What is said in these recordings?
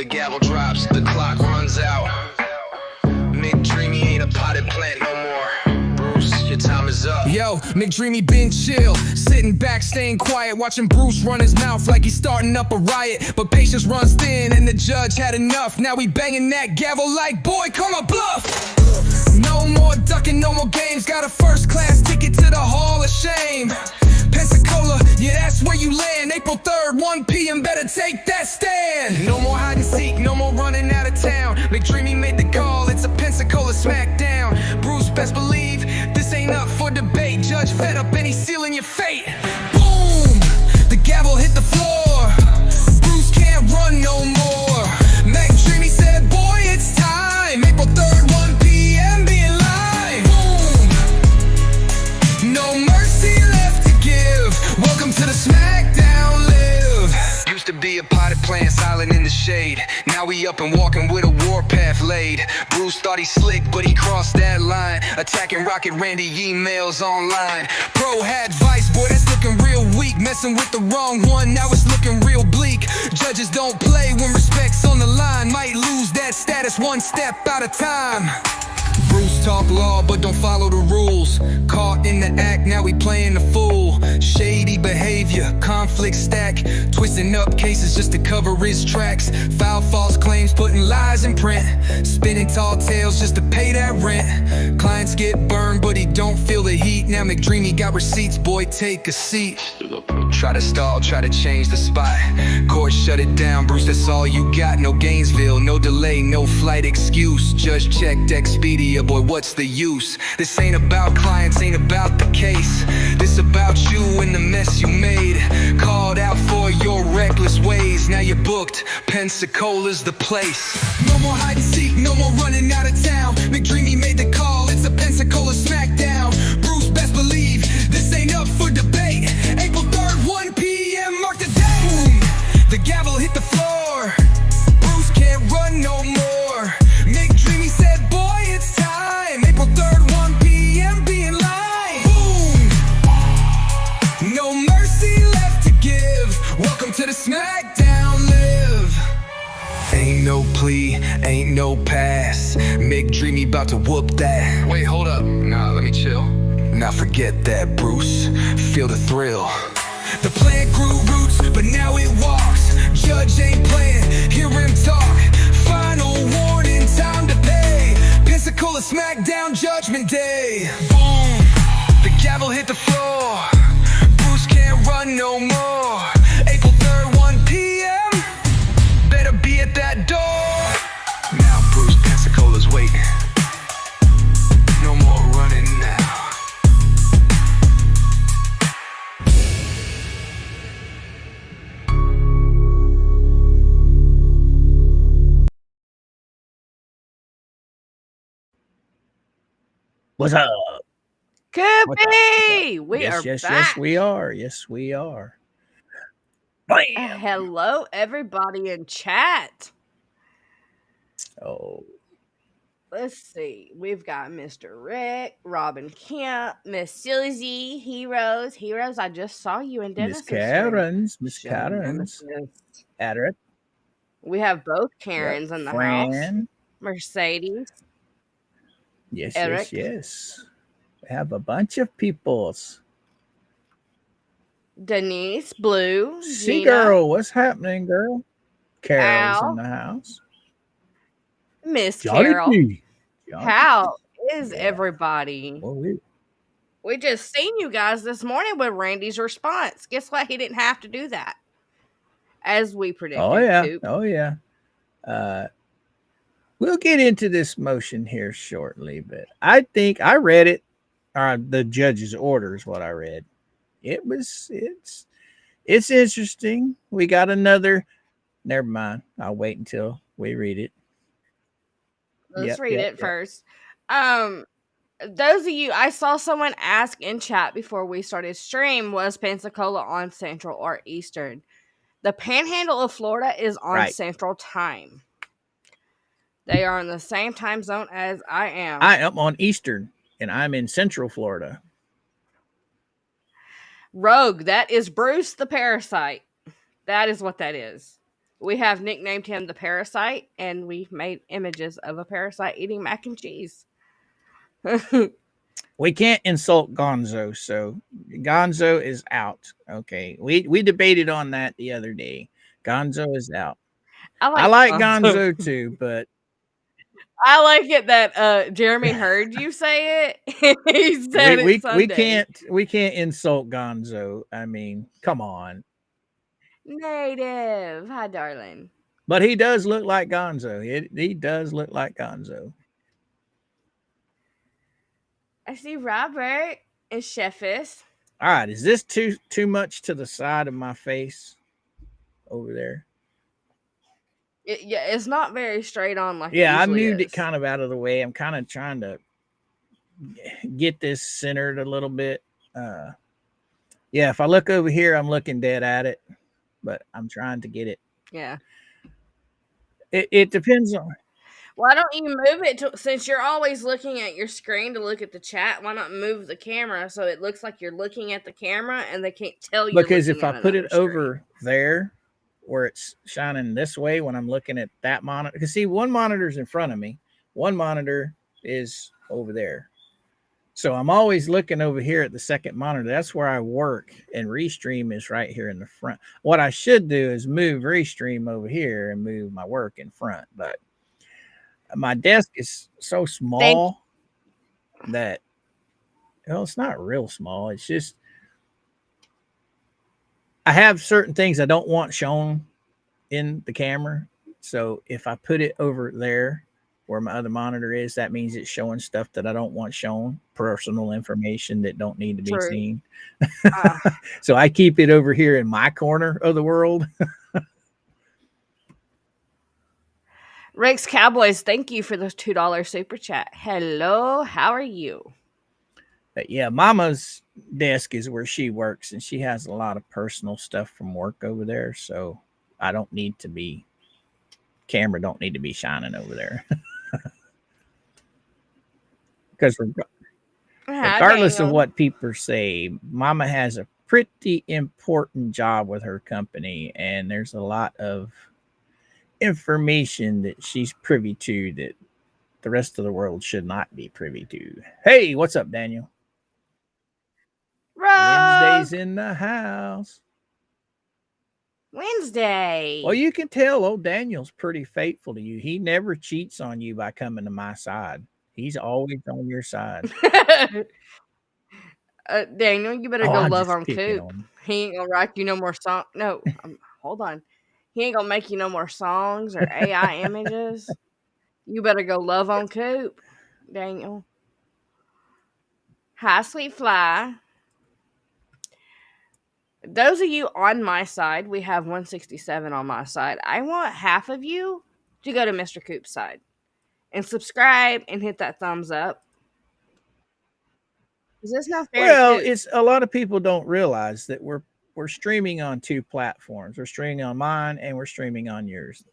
The gavel drops, the clock runs out. McDreamy ain't a potted plant no more. Bruce, your time is up. Yo, McDreamy been chill, sitting back, staying quiet, watching Bruce run his mouth like he's starting up a riot. But patience runs thin, and the judge had enough. Now he banging that gavel like, boy, come on, bluff. No more ducking, no more games. Got a first-class ticket to the Hall of Shame. Pensacola, yeah, that's where you land. April 3rd, 1 p.m., better take that stand. No more hide and seek, no more running out of town. McDreamy made the call, it's a Pensacola smackdown. Bruce, best believe, this ain't up for debate. Judge fed up and he's sealing your fate. Boom! The gavel hit the floor. Bruce can't run no more. McDreamy said, boy, it's time. April 3rd, 1 p.m., be in line. Boom! No mercy left to give. Welcome to the Smackdown Live. Used to be a potted plant silent in the shade. Now we up and walking with a warpath laid. Bruce thought he slick, but he crossed that line. Attacking Rocket Randy emails online. Pro had vice, boy, that's looking real weak. Messing with the wrong one, now it's looking real bleak. Judges don't play when respect's on the line. Might lose that status one step at a time. Bruce talk law, but don't follow the rules. Caught in the act, now we playing the fool. Shady behavior, conflict stack. Twisting up cases just to cover his tracks. File false claims, putting lies in print. Spinning tall tales just to pay that rent. Clients get burned, but he don't feel the heat. Now McDreamy got receipts, boy, take a seat. Try to stall, try to change the spot. Court shut it down, Bruce, that's all you got. No Gainesville, no delay, no flight excuse. Judge checked Expedia, boy, what's the use? This ain't about clients, ain't about the case. This about you and the mess you made. Called out for your reckless ways. Now you're booked, Pensacola's the place. No more hide and seek, no more running out of town. McDreamy made the call, it's a Pensacola smackdown. Bruce, best believe, this ain't up for debate. April 3rd, 1 p.m., mark the day. Boom, the gavel hit the floor. Bruce can't run no more. McDreamy said, boy, it's time. April 3rd, 1 p.m., be in line. Boom, no mercy left to give. Welcome to the Smackdown Live. Ain't no plea, ain't no pass. McDreamy about to whoop that. Wait, hold up. Nah, let me chill. Now forget that, Bruce. Feel the thrill. The plan grew roots, but now it walks. Judge ain't playing, hear him talk. Final warning, time to pay. Pensacola Smackdown Judgment Day. Boom, the gavel hit the floor. Bruce can't run no more. April 3rd, 1 p.m., better be at that door. Now Bruce, Pensacola's waiting. No more running now. What's up? Koopy! We yes, are yes, back. yes, we are. Yes, we are. Bam! Hello, everybody in chat. Oh, Let's see. We've got Mr. Rick, Robin Kemp, Miss Susie, Heroes. Heroes, I just saw you in Dennis. Miss Karens. Adric. We have both Karens in the house. Fran. Mercedes. Yes, Eric. yes. We have a bunch of peoples. Denise, Blue, See, Gina, girl, what's happening, girl? Carol's Al. in the house. Miss Johnny Carol. P. How is Yeah. everybody? Well, We just seen you guys this morning with Randy's response. Guess what? He didn't have to do that. As we predicted. oh, yeah. Coop. Oh, yeah. We'll get into this motion here shortly, but I think I read it. The judge's order is what I read. It's interesting. We got another. Never mind. I'll wait until we read it. Let's read it first. Those of you, I saw someone ask in chat before we started stream, was Pensacola on Central or Eastern? The Panhandle of Florida is on Central Time. They are in the same time zone as I am. I am on Eastern, and I'm in Central Florida. Rogue, that is Bruce the Parasite. That is what that is. We have nicknamed him the parasite, and we've made images of a parasite eating mac and cheese. We can't insult Gonzo, so Gonzo is out. Okay, we debated on that the other day. Gonzo is out. I like Gonzo too, but I like it that Jeremy heard you say it. He said it Sunday. we can't insult Gonzo. I mean, come on. Native. Hi, darling. But he does look like Gonzo. He does look like Gonzo. I see Robert and Chefis. All right, is this too much to the side of my face over there? It's not very straight on like yeah, I moved it kind of out of the way. I'm kind of trying to get this centered a little bit. Yeah, if I look over here, I'm looking dead at it, but I'm trying to get it. Yeah. It depends on. Why don't you move it since you're always looking at your screen to look at the chat? Why not move the camera so it looks like you're looking at the camera and they can't tell you? Because if I put it over there where it's shining this way when I'm looking at that monitor, because see, one monitor's in front of me, one monitor is over there. So I'm always looking over here at the second monitor. That's where I work, and Restream is right here in the front. What I should do is move Restream over here and move my work in front, but my desk is so small that, well, it's not real small. It's just I have certain things I don't want shown in the camera. So if I put it over there where my other monitor is, that means it's showing stuff that I don't want shown, personal information that don't need to be seen. So I keep it over here in my corner of the world. Rex Cowboys, thank you for the $2 super chat. Hello, how are you? But yeah, Mama's desk is where she works, and she has a lot of personal stuff from work over there. So I don't need to be, camera don't need to be shining over there. Because regardless of what people say, Mama has a pretty important job with her company, and there's a lot of information that she's privy to that the rest of the world should not be privy to. Hey, what's up, Daniel? Wednesday's in the house. Wednesday. Well, you can tell old Daniel's pretty faithful to you. He never cheats on you by coming to my side. He's always on your side. Daniel, you better go love on Coop. He ain't gonna write you no more song. No, hold on. He ain't gonna make you no more songs or AI images. You better go love on Coop, Daniel. Hi, Sweet Fly. Those of you on my side, we have 167 on my side. I want half of you to go to Mr. Coop's side and subscribe and hit that thumbs up. Is this not fair? Well, it's a lot of people don't realize that we're streaming on two platforms. We're streaming on mine and we're streaming on yours.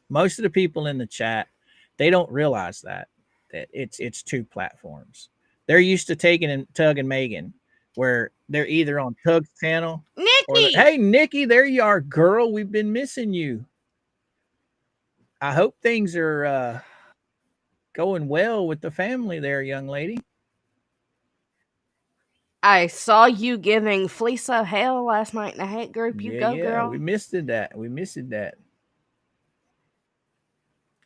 Most of the people in the chat, they don't realize that it's two platforms. They're used to taking in Tug and Megan, where they're either on Tug's channel. Nikki! Hey, Nikki, there you are, girl. We've been missing you. I hope things are going well with the family there, young lady. I saw you giving Fleesa hell last night in the hate group. You go, girl. We missed that. We missed that.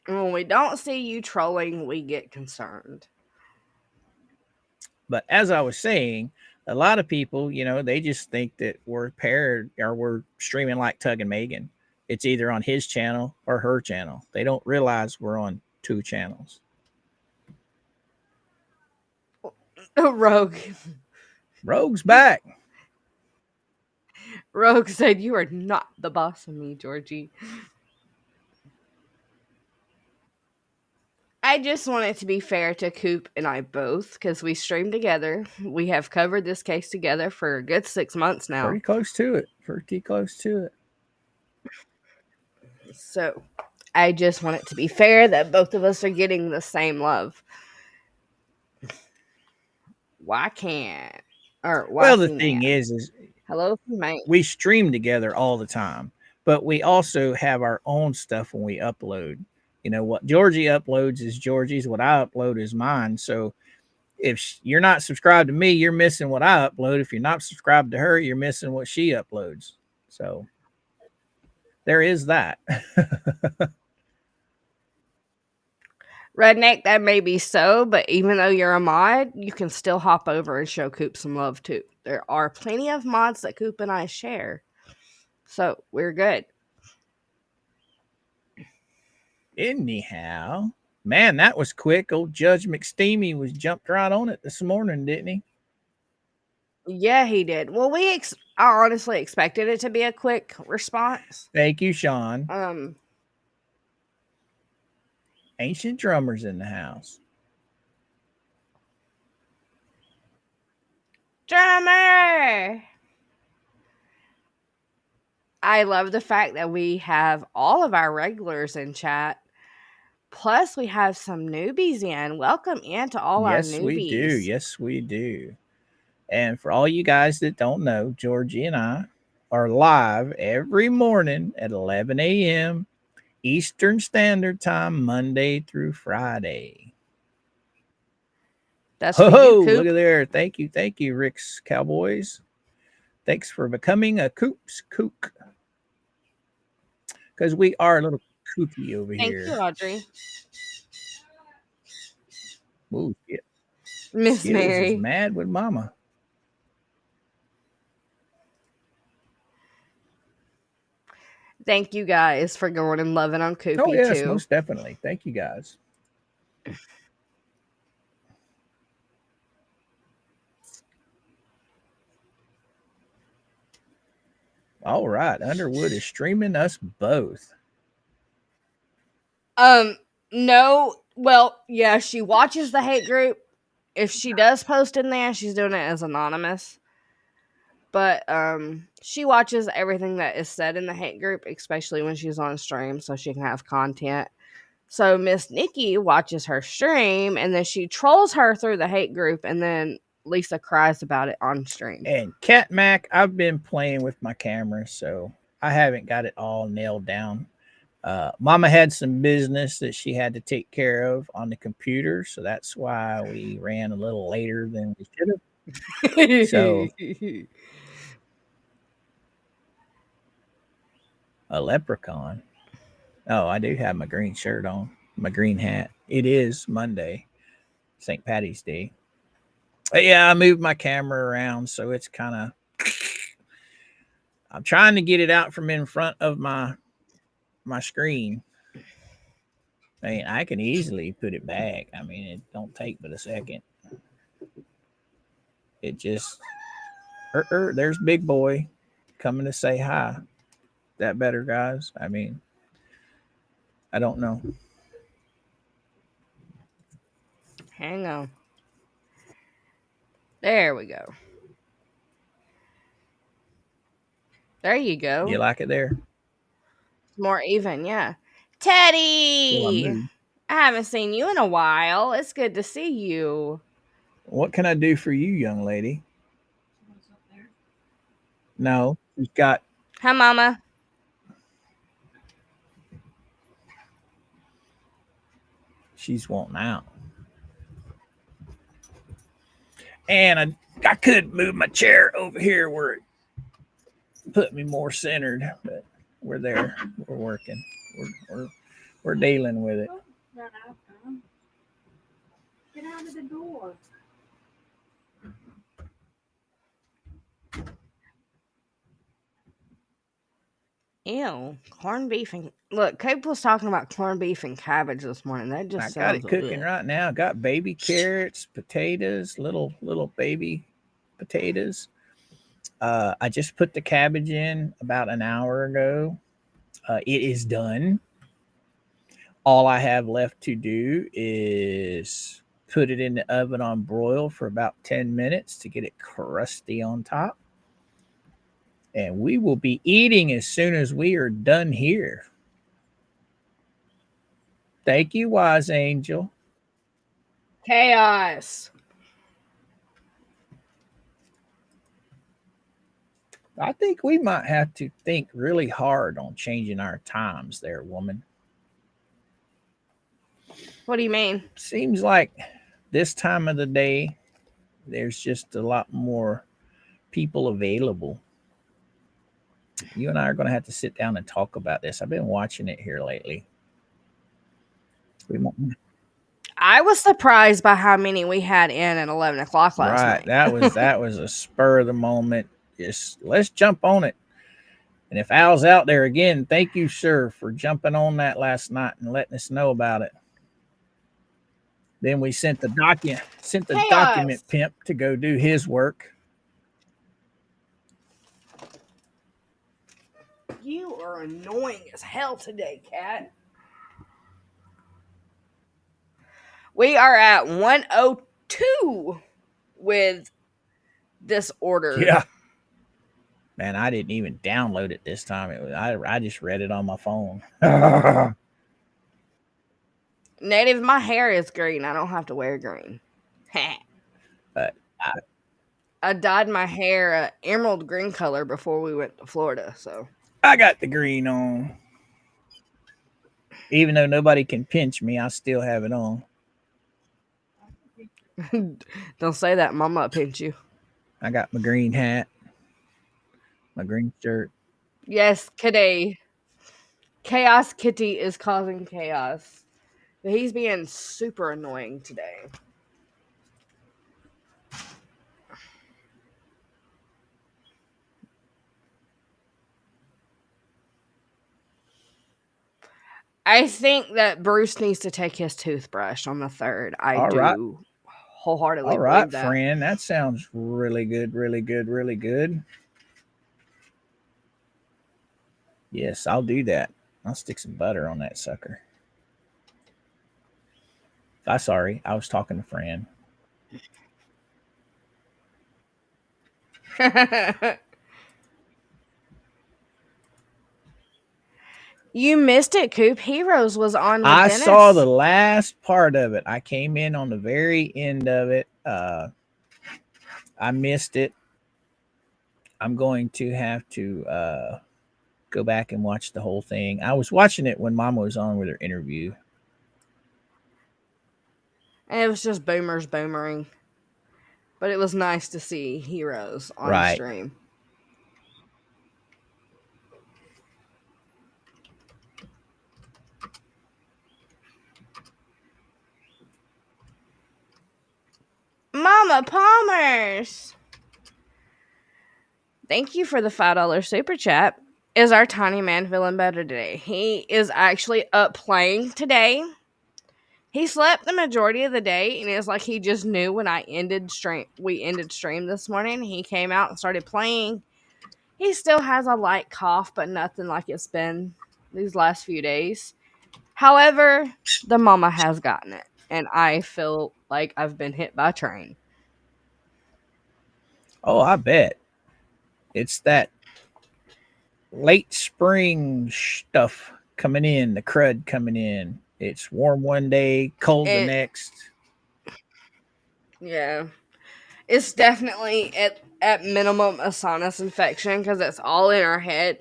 When we don't see you trolling, we get concerned. But as I was saying, a lot of people, they just think that we're paired or we're streaming like Tug and Megan. It's either on his channel or her channel. They don't realize we're on two channels. Rogue. Rogue's back. Rogue said, "You are not the boss of me, Georgie." I just want it to be fair to Coop and I both, because we stream together. We have covered this case together for a good 6 months now. Pretty close to it. So I just want it to be fair that both of us are getting the same love. Why can't? Or why well, the thing is hello, mate. We stream together all the time, but we also have our own stuff when we upload. You know, what Georgie uploads is Georgie's, what I upload is mine. So if you're not subscribed to me, you're missing what I upload. If you're not subscribed to her, you're missing what she uploads. So there is that. Redneck, that may be so, but even though you're a mod, you can still hop over and show Coop some love too. There are plenty of mods that Coop and I share. So we're good. Anyhow, man, that was quick. Old Judge McSteamy was jumped right on it this morning, didn't he? Yeah, he did. Well, I honestly expected it to be a quick response. Thank you, Sean. Ancient drummers in the house. Drummer! I love the fact that we have all of our regulars in chat. Plus, we have some newbies in. Welcome in to all our newbies. Yes, we do. Yes, we do. And for all you guys that don't know, Georgie and I are live every morning at 11 a.m. Eastern Standard Time, Monday through Friday. That's for you, Coop. Look at there. Thank you, Rick's Cowboys. Thanks for becoming a Coop's Kook. Because we are a little kooky over here. Thank you, Audrey. Ooh, shit. Miss Mary is mad with Mama. Thank you guys for going and loving on Koopy Oh, yes, too. most definitely. Thank you guys. All right. Underwood is streaming us both. No. Well, yeah, she watches the hate group. If she does post in there, she's doing it as anonymous. But she watches everything that is said in the hate group, especially when she's on stream, so she can have content. So Miss Nikki watches her stream, and then she trolls her through the hate group, and then Lisa cries about it on stream. And Cat Mac, I've been playing with my camera, so I haven't got it all nailed down. Mama had some business that she had to take care of on the computer, so that's why we ran a little later than we should have. So a leprechaun. Oh, I do have my green shirt on, my green hat. It is Monday, St. Patty's Day. But yeah, I moved my camera around, so it's kind of. I'm trying to get it out from in front of my screen. I mean, I can easily put it back. I mean, it don't take but a second. It just. There's Big Boy coming to say hi. That better, guys? I mean, I don't know. Hang on. There we go. There you go. You like it there? More even, yeah. Teddy! Well, I haven't seen you in a while. It's good to see you. What can I do for you, young lady? No, she's got. Hi, Mama. She's wanting out. And I could move my chair over here where it put me more centered, but we're there. We're working. We're dealing with it. Get out of the door. Ew, corned beef and look, Cope was talking about corned beef and cabbage this morning. That just I got it cooking right now. Got baby carrots, potatoes, little baby potatoes. I just put the cabbage in about an hour ago. It is done. All I have left to do is put it in the oven on broil for about 10 minutes to get it crusty on top. And we will be eating as soon as we are done here. Thank you, Wise Angel. Chaos. I think we might have to think really hard on changing our times there, woman. What do you mean? Seems like this time of the day, there's just a lot more people available. You and I are going to have to sit down and talk about this. I've been watching it here lately. We might, I was surprised by how many we had in at 11 o'clock last right. night. That was a spur of the moment. Just let's jump on it. And if Al's out there again, thank you, sir, for jumping on that last night and letting us know about it. Then we sent the document pimp to go do his work. You are annoying as hell today, Cat. We are at 102 with this order. Yeah. Man, I didn't even download it this time. I just read it on my phone. Native, my hair is green. I don't have to wear green. But I dyed my hair emerald green color before we went to Florida, so I got the green on. Even though nobody can pinch me, I still have it on. don't say that. Mama will pinch you. I got my green hat, my green shirt. Yes, Kitty. Chaos Kitty is causing chaos. But he's being super annoying today. I think that Bruce needs to take his toothbrush on the 3rd. I do wholeheartedly believe that. Friend. That sounds really good, really good, really good. Yes, I'll do that. I'll stick some butter on that sucker. Sorry, I was talking to Fran. You missed it, Coop. Heroes was on with I Dennis. saw the last part of it. I came in on the very end of it. I missed it. I'm going to have to go back and watch the whole thing. I was watching it when Mama was on with her interview. And it was just boomers boomering. But it was nice to see Heroes on stream. Mama Palmers! Thank you for the $5 super chat. Is our tiny man feeling better today? He is actually up playing today. He slept the majority of the day, and it's like he just knew when we ended stream this morning. He came out and started playing. He still has a light cough, but nothing like it's been these last few days. However, the mama has gotten it, and I feel like I've been hit by a train. Oh, I bet. It's that late spring stuff coming in, the crud coming in. It's warm one day, cold the next. Yeah. It's definitely at minimum a sinus infection because it's all in our head.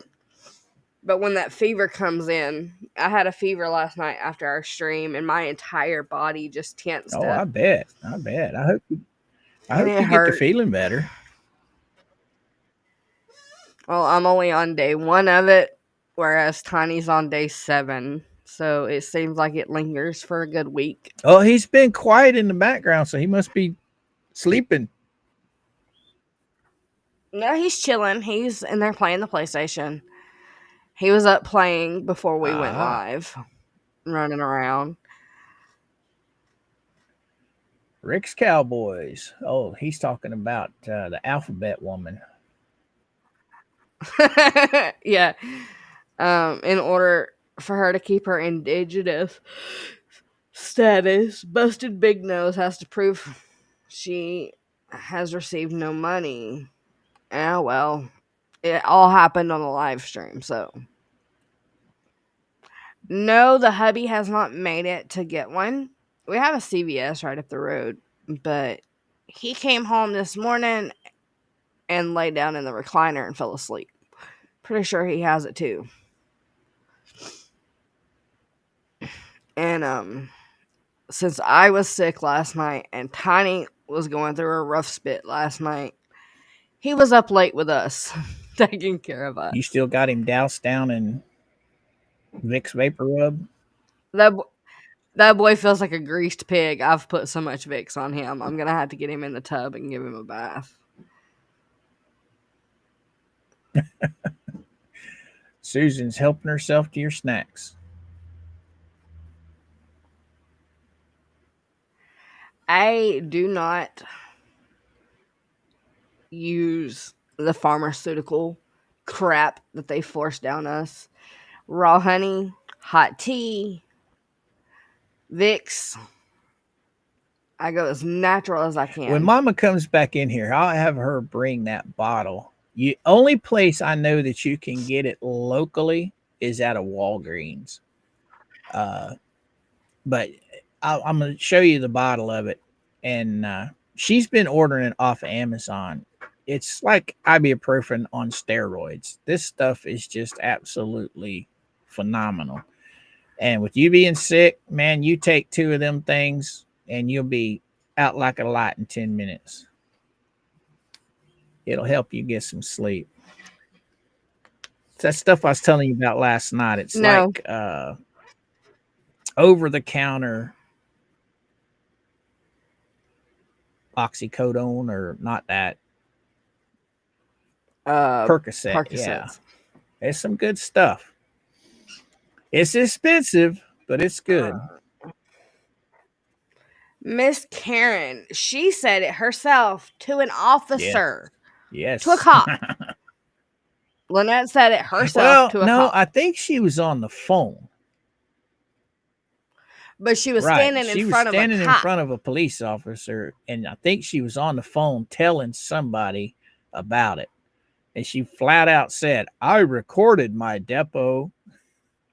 But when that fever comes in, I had a fever last night after our stream and my entire body just tensed up. I bet. I hope you get to feeling better. Well, I'm only on day 1 of it, whereas Tiny's on day 7. So it seems like it lingers for a good week. Oh, he's been quiet in the background, so he must be sleeping. No, he's chilling. He's in there playing the PlayStation. He was up playing before we went live, running around. Rick's Cowboys. Oh, he's talking about the alphabet woman. Yeah. In order for her to keep her indigenous status, Busted Big Nose has to prove she has received no money. Yeah, well, it all happened on a live stream, so. No, the hubby has not made it to get one. We have a CVS right up the road, but he came home this morning and laid down in the recliner and fell asleep. Pretty sure he has it too. And since I was sick last night and Tiny was going through a rough spit last night, he was up late with us, taking care of us. You still got him doused down in Vicks Vapor Rub? That that boy feels like a greased pig. I've put so much Vicks on him. I'm gonna have to get him in the tub and give him a bath. Susan's helping herself to your snacks. I do not use the pharmaceutical crap that they force down us. Raw honey, hot tea, Vicks. I go as natural as I can. When Mama comes back in here, I'll have her bring that bottle. Only place I know that you can get it locally is at a Walgreens. But I'm going to show you the bottle of it. And she's been ordering it off of Amazon. It's like ibuprofen on steroids. This stuff is just absolutely phenomenal. And with you being sick, man, you take 2 of them things and you'll be out like a light in 10 minutes. It'll help you get some sleep. It's that stuff I was telling you about last night. It's like over-the-counter oxycodone, or not that. Percocet. Yeah. It's some good stuff. It's expensive, but it's good. Miss Karen, she said it herself to an officer. Yes. To a cop. Lynette said it herself to a cop. I think she was on the phone. But she was standing in front of a police officer, and I think she was on the phone telling somebody about it. And she flat out said, "I recorded my depot.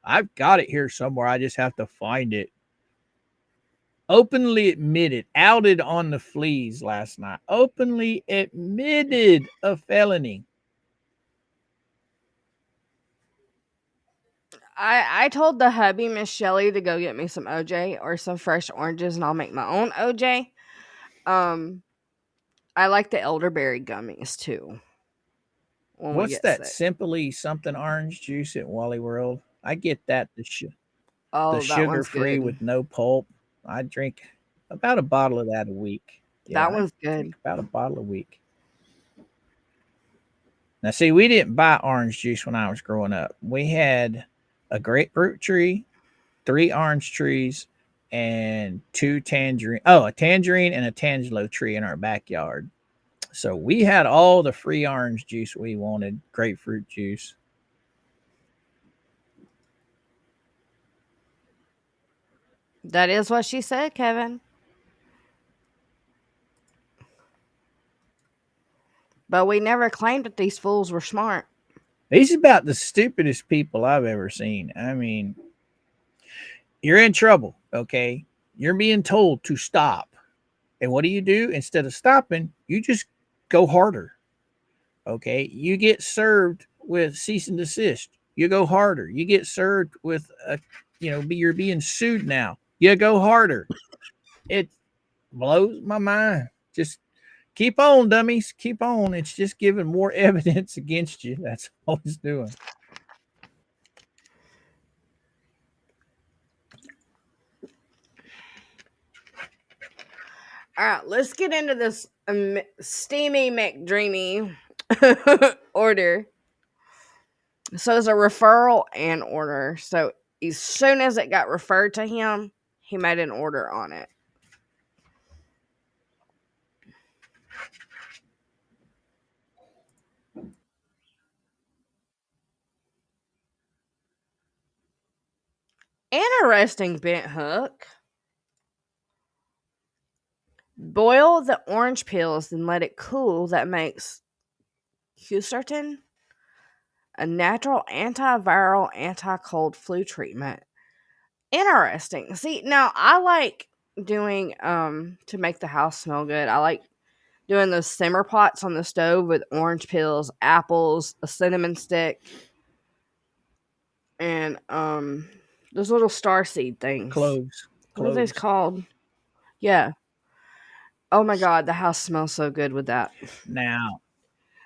I've got it here somewhere. I just have to find it." Openly admitted, outed on the fleas last night. Openly admitted a felony. I told the hubby, Miss Shelley, to go get me some OJ or some fresh oranges, and I'll make my own OJ. I like the elderberry gummies too. What's that sick. Simply something orange juice at Wally World? I get that. The sugar-free with no pulp. I drink about a bottle of that a week. Yeah, that one's good. About a bottle a week. Now, see, we didn't buy orange juice when I was growing up. We had a grapefruit tree, 3 orange trees, and 2 tangerine. Oh, a tangerine and a tangelo tree in our backyard. So we had all the free orange juice we wanted, grapefruit juice. That is what she said, Kevin. But we never claimed that these fools were smart. These are about the stupidest people I've ever seen. I mean, you're in trouble, okay? You're being told to stop. And what do? Instead of stopping, you just go harder, okay? You get served with cease and desist. You go harder. You get served with, you're being sued now. You go harder. It blows my mind. Just keep on, dummies. Keep on. It's just giving more evidence against you. That's all it's doing. All right, let's get into this steamy McDreamy order. So it's a referral and order. So as soon as it got referred to him, he made an order on it. Interesting, Bent Hook. Boil the orange peels and let it cool. That makes Quercetin a natural antiviral, anti-cold flu treatment. Interesting. See, now I like doing to make the house smell good. I like doing those simmer pots on the stove with orange peels, apples, a cinnamon stick, and those little starseed things. Cloves. What are those Cloves. called? Yeah. Oh my god, the house smells so good with that. Now,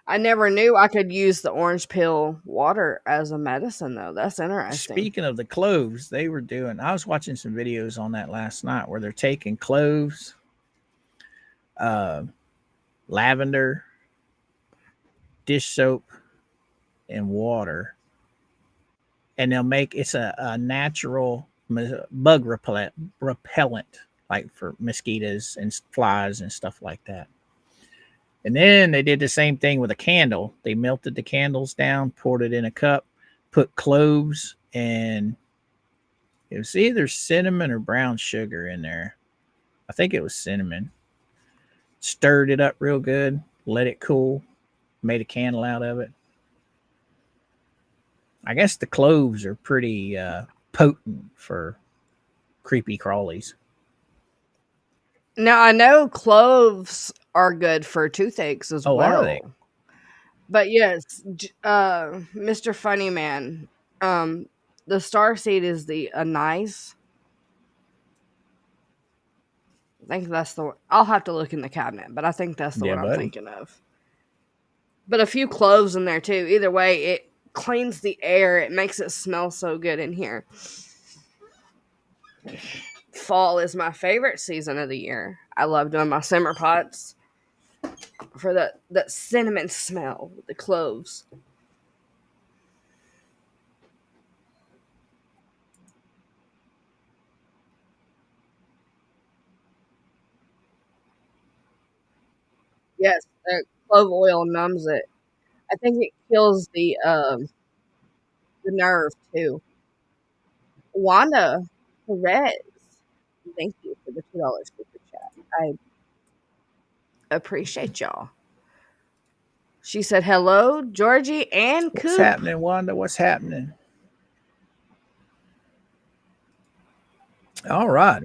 I never knew I could use the orange peel water as a medicine though. That's interesting. speaking of the cloves, I was watching some videos on that last night where they're taking cloves, lavender, dish soap, and water, and they'll make it's a natural bug repellent, like for mosquitoes and flies and stuff like that. And then they did the same thing with a candle. They melted the candles down, poured it in a cup, put cloves, and it was either cinnamon or brown sugar in there. I think it was cinnamon. Stirred it up real good, let it cool, made a candle out of it. I guess the cloves are pretty potent for creepy crawlies. Now I know cloves are good for toothaches as Oh, well. are they? But yes, Mr. Funny Man, the starseed is the anise. I think that's the one. I'll have to look in the cabinet, but I think that's the Yeah, one I'm buddy. thinking of. But a few cloves in there too. Either way, it cleans the air. It makes it smell so good in here. Fall is my favorite season of the year. I love doing my simmer pots for that cinnamon smell with the cloves. Yes, clove oil numbs it. I think it kills the nerve too. Wanda Perez, thank you for the $2 super chat. I appreciate y'all. She said hello, Georgie and What's Coop. happening, Wanda? What's happening? All right.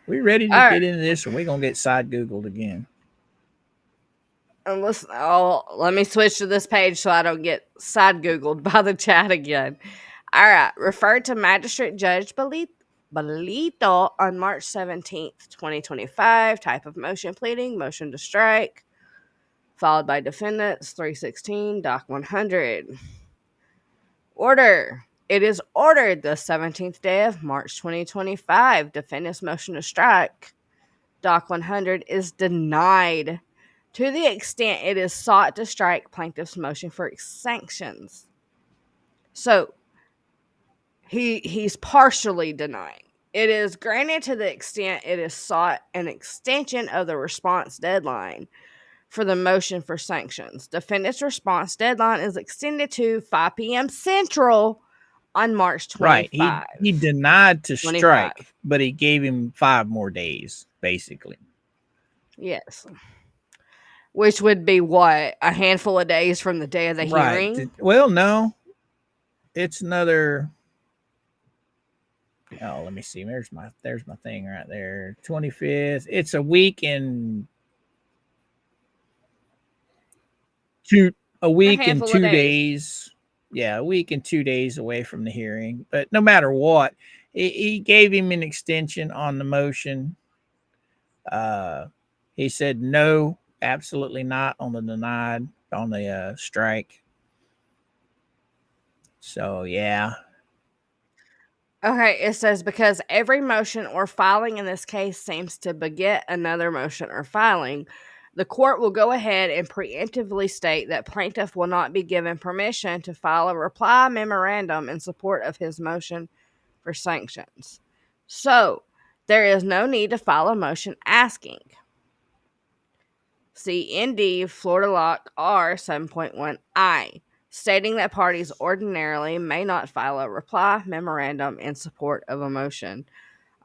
We ready to get into this, or we going to get side Googled again? And listen, let me switch to this page so I don't get side Googled by the chat again. All right. Referred to Magistrate Judge Belito on March 17th, 2025. Type of motion pleading, motion to strike. Followed by defendants, 316, Doc 100. Order. It is ordered the 17th day of March 2025. Defendant's motion to strike, Doc 100, is denied to the extent it is sought to strike plaintiff's motion for sanctions. So, he's partially denying. It is granted to the extent it is sought an extension of the response deadline for the motion for sanctions. Defendant's response deadline is extended to 5 p.m. Central on March 25. Right. He denied to 25. strike, but he gave him 5 more days, basically. Yes. Which would be what? A handful of days from the day of the hearing? Well, no. It's another. Oh, let me see. There's my thing right there. 25th. It's a week and two days. Yeah, a week and 2 days away from the hearing. But no matter what, he gave him an extension on the motion. He said no, absolutely not on the strike. So yeah. Okay, it says because every motion or filing in this case seems to beget another motion or filing, the court will go ahead and preemptively state that plaintiff will not be given permission to file a reply memorandum in support of his motion for sanctions. So, there is no need to file a motion asking. See ND Florida Law R 7.1I, stating that parties ordinarily may not file a reply memorandum in support of a motion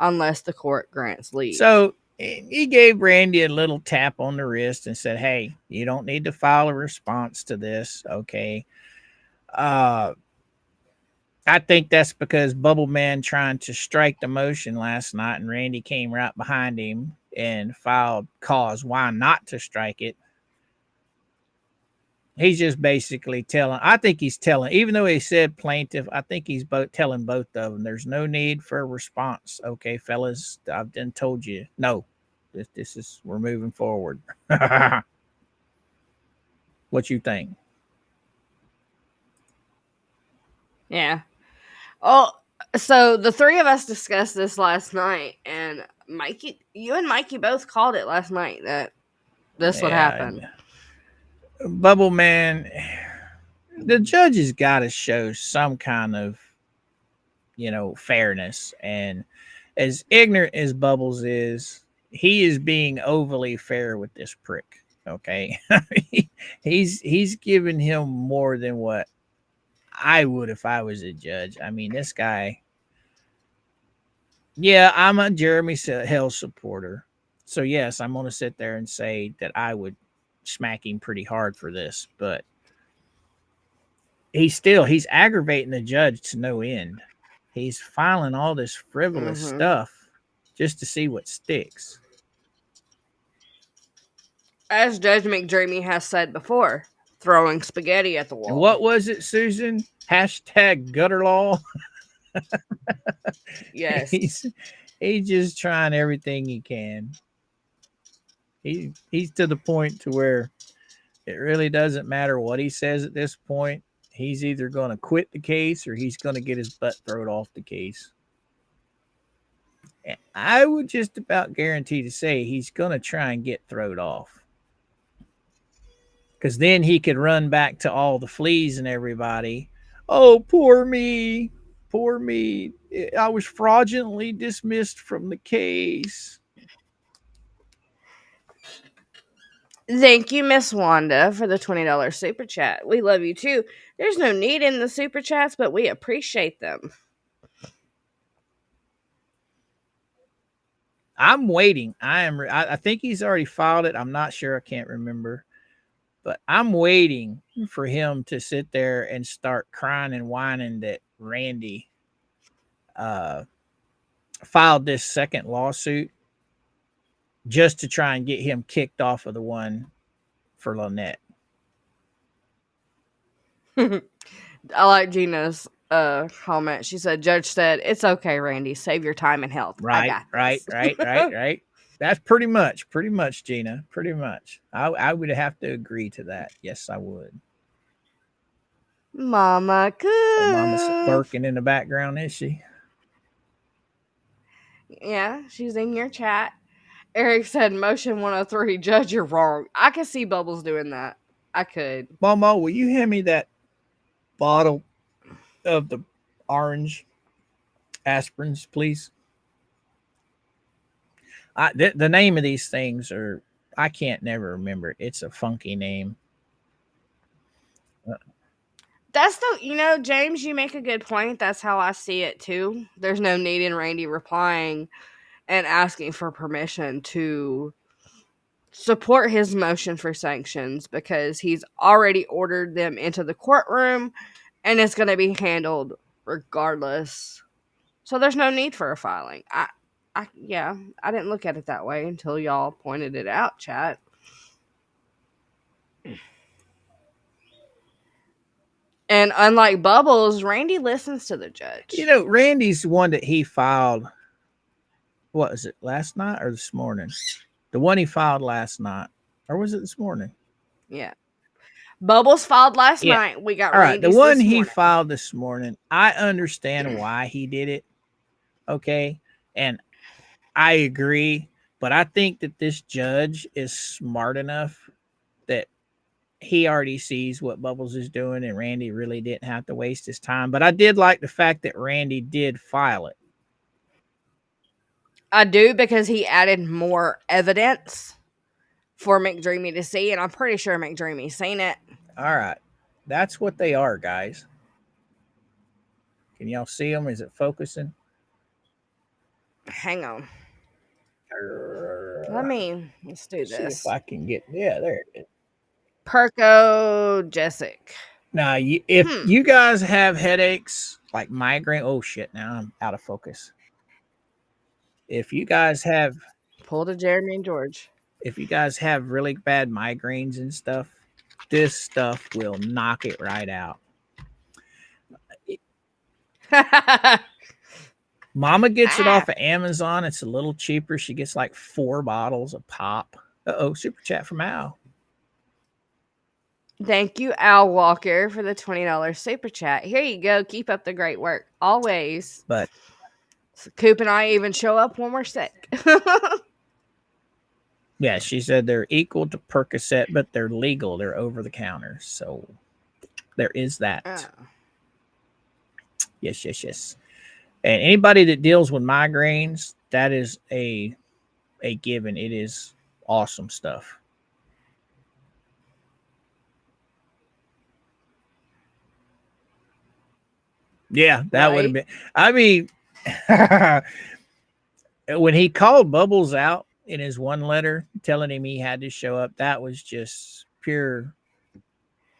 unless the court grants leave. So he gave Randy a little tap on the wrist and said, hey, you don't need to file a response to this, okay? I think that's because Bubble Man trying to strike the motion last night, and Randy came right behind him and filed cause why not to strike it. He's just basically telling, I think he's telling, even though he said plaintiff, I think he's telling both of them there's no need for a response. Okay, fellas, I've done told you. No, this is, we're moving forward. What you think? Yeah. Oh, so the three of us discussed this last night, and Mikey, you and Mikey both called it last night that this would happen. Bubble Man, the judge has got to show some kind of, fairness. And as ignorant as Bubbles is, he is being overly fair with this prick. Okay, he's giving him more than what I would if I was a judge. I mean, this guy. Yeah, I'm a Jeremy Hill supporter, so yes, I'm going to sit there and say that I would smack him pretty hard for this, but he's aggravating the judge to no end. He's filing all this frivolous stuff just to see what sticks. As Judge McDreamy has said before, throwing spaghetti at the wall. And what was it, Susan? Hashtag gutter law. Yes. He's just trying everything he can. He's to the point to where it really doesn't matter what he says at this point. He's either going to quit the case or he's going to get his butt thrown off the case. And I would just about guarantee to say he's going to try and get thrown off. Because then he could run back to all the fleas and everybody. Oh, poor me. Poor me. I was fraudulently dismissed from the case. Thank you, Miss Wanda, for the $20 super chat. We love you too. There's no need in the super chats, but we appreciate them. I'm waiting. I think he's already filed it. I'm not sure. I can't remember. But I'm waiting for him to sit there and start crying and whining that Randy filed this second lawsuit just to try and get him kicked off of the one for Lynette. I like Gina's comment. She said, Judge said, it's okay, Randy. Save your time and health. Right. That's pretty much, Gina. Pretty much. I would have to agree to that. Yes, I would. Mama good. Mama's lurking in the background, is she? Yeah, she's in your chat. Eric said, motion 103, Judge, you're wrong. I could see Bubbles doing that. I could. Mama, will you hand me that bottle of the orange aspirins, please? The name of these things are, I can't never remember. It's a funky name. That's the, James, you make a good point. That's how I see it too. There's no need in Randy replying and asking for permission to support his motion for sanctions because he's already ordered them into the courtroom and it's going to be handled regardless. So there's no need for a filing. I didn't look at it that way until y'all pointed it out, chat. And unlike Bubbles, Randy listens to the judge. Randy's one that he filed, what was it, last night or this morning? The one he filed last night. Or was it this morning? Yeah. Bubbles filed last night. We got Randy's the one he filed this morning. I understand why he did it. Okay. And I agree. But I think that this judge is smart enough that he already sees what Bubbles is doing, and Randy really didn't have to waste his time. But I did like the fact that Randy did file it. I do, because he added more evidence for McDreamy to see, and I'm pretty sure McDreamy's seen it. All right. That's what they are, guys. Can y'all see them? Is it focusing? Hang on. Let's do this. See if I can get, there it is. Perco Jessic. Now, if you guys have headaches like migraine, oh shit, now I'm out of focus. If you guys have Pull to Jeremy and George. If you guys have really bad migraines and stuff, this stuff will knock it right out. Mama gets it off of Amazon. It's a little cheaper. She gets like 4 bottles of pop. Super chat from Al. Thank you, Al Walker, for the $20 super chat. Here you go. Keep up the great work. Always. But so Coop and I even show up when we're sick. yeah, she said they're equal to Percocet, but they're legal. They're over the counter. So there is that. Oh. Yes. And anybody that deals with migraines, that is a given. It is awesome stuff. Yeah, that would have been. I mean, when he called Bubbles out in his one letter telling him he had to show up, that was just pure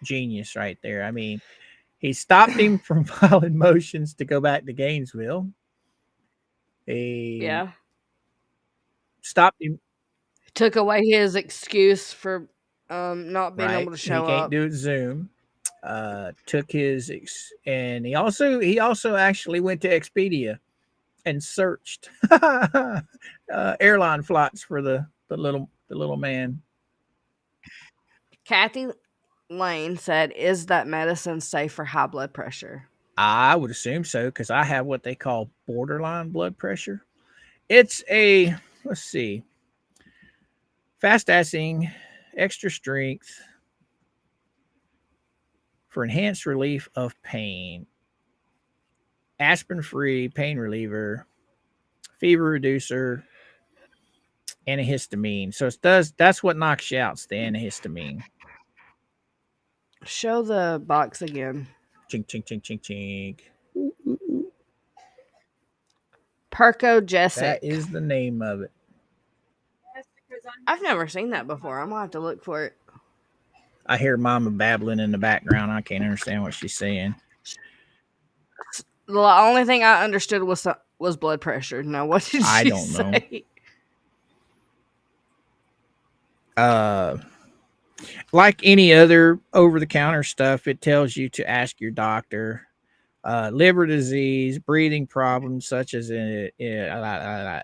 genius right there. I mean, he stopped him from filing motions to go back to Gainesville. He stopped him. Took away his excuse for not being able to show up. He can't do it Zoom. Took his and he also actually went to Expedia and searched airline flights for the little man. Kathy Lane said, "Is that medicine safe for high blood pressure?" I would assume so because I have what they call borderline blood pressure. It's a fast-acting, extra strength for enhanced relief of pain. Aspirin-free pain reliever, fever reducer, antihistamine. So that's what knocks you out, it's the antihistamine. Show the box again. Chink, chink, chink, chink, chink. Percogesic. That is the name of it. I've never seen that before. I'm going to have to look for it. I hear Mama babbling in the background. I can't understand what she's saying. The only thing I understood was blood pressure. Now, what did she I don't say? know. Like any other over-the-counter stuff, it tells you to ask your doctor. Liver disease, breathing problems such as I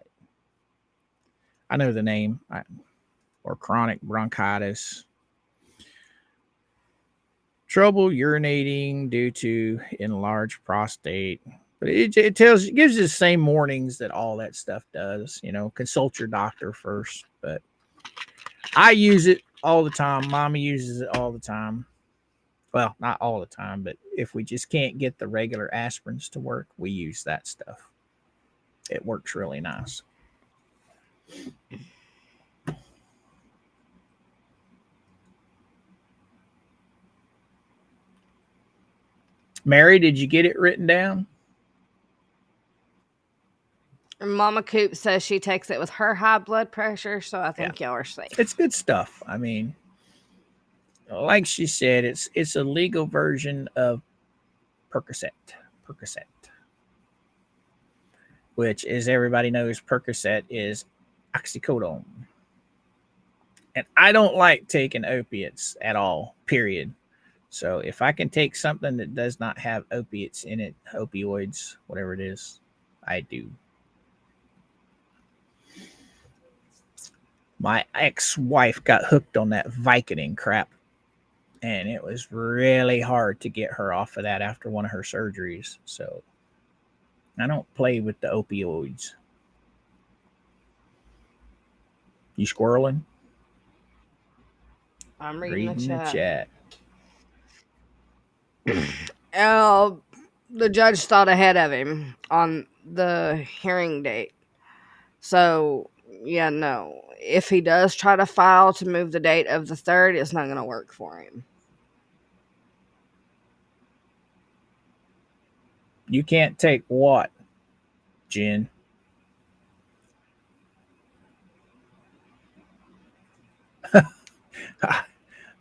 know the name, or chronic bronchitis. Trouble urinating due to enlarged prostate. But it gives you the same warnings that all that stuff does. Consult your doctor first. But I use it all the time. Mama uses it all the time. Well, not all the time, but if we just can't get the regular aspirins to work, we use that stuff. It works really nice. Mary, did you get it written down? Mama Coop says she takes it with her high blood pressure, so I think y'all are safe. It's good stuff. I mean, like she said, it's a legal version of Percocet, which, as everybody knows, Percocet is oxycodone. And I don't like taking opiates at all, period. So if I can take something that does not have opiates in it, opioids, whatever it is, I do. My ex-wife got hooked on that Vicodin crap, and it was really hard to get her off of that after one of her surgeries. So I don't play with the opioids. You squirreling? I'm reading the chat. The judge thought ahead of him on the hearing date. So, no. If he does try to file to move the date of the 3rd, it's not going to work for him. You can't take what, Jen?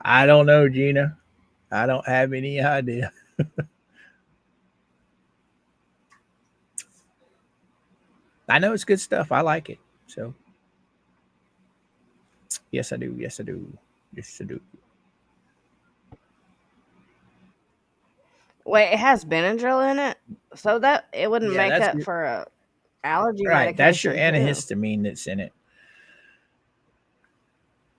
I don't know, Gina. I don't have any idea. I know it's good stuff. I like it. So Yes, I do. Yes, I do. Yes, I do. Wait, it has Benadryl in it, so that it wouldn't Yeah, make that's up for a allergy right. That's your medication too. antihistamine that's in it.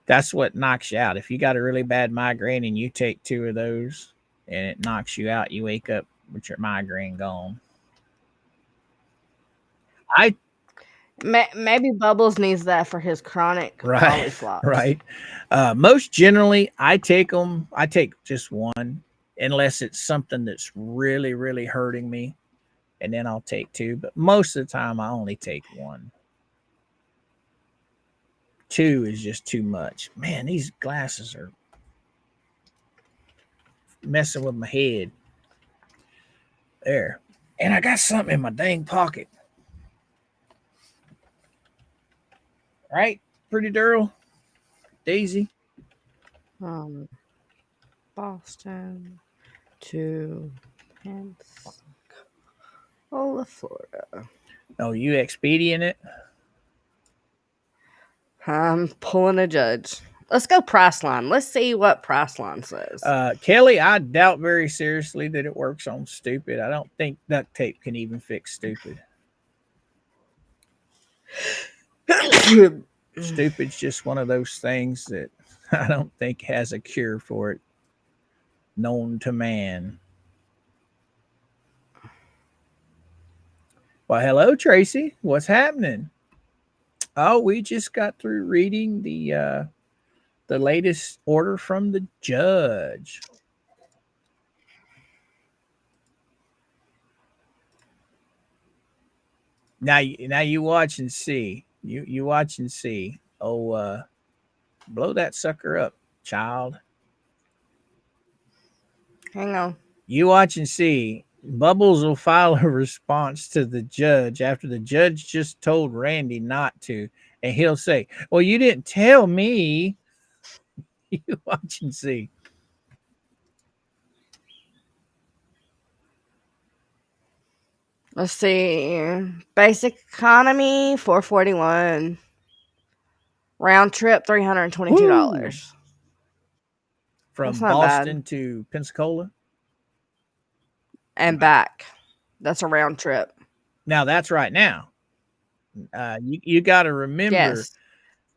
That's what knocks you out. If you got a really bad migraine and you take 2 of those and it knocks you out, you wake up with your migraine gone. I Maybe Bubbles needs that for his chronic right, flops. right. Most generally, I take them. I take just one, unless it's something that's really, really hurting me, and then I'll take 2. But most of the time, I only take one. 2 is just too much. Man, these glasses are messing with my head. There, and I got something in my dang pocket. Right, pretty girl, Daisy. Boston to Pensacola, Florida. Oh, you expedient it? I'm pulling a judge. Let's go Priceline. Let's see what Priceline says. Kelly, I doubt very seriously that it works on stupid. I don't think duct tape can even fix stupid. Stupid's just one of those things that I don't think has a cure for it known to man. Well, hello, Tracy. What's happening? Oh, we just got through reading the latest order from the judge. Now you watch and see. You watch and see. Oh, blow that sucker up, child. Hang on. You watch and see. Bubbles will file a response to the judge after the judge just told Randy not to, and he'll say, "Well, you didn't tell me." You watch and see. Let's see. Basic economy, $441. Round trip, $322. From That's not bad. Boston to Pensacola. And back. That's a round trip. Now that's right now. You got to remember, Yes.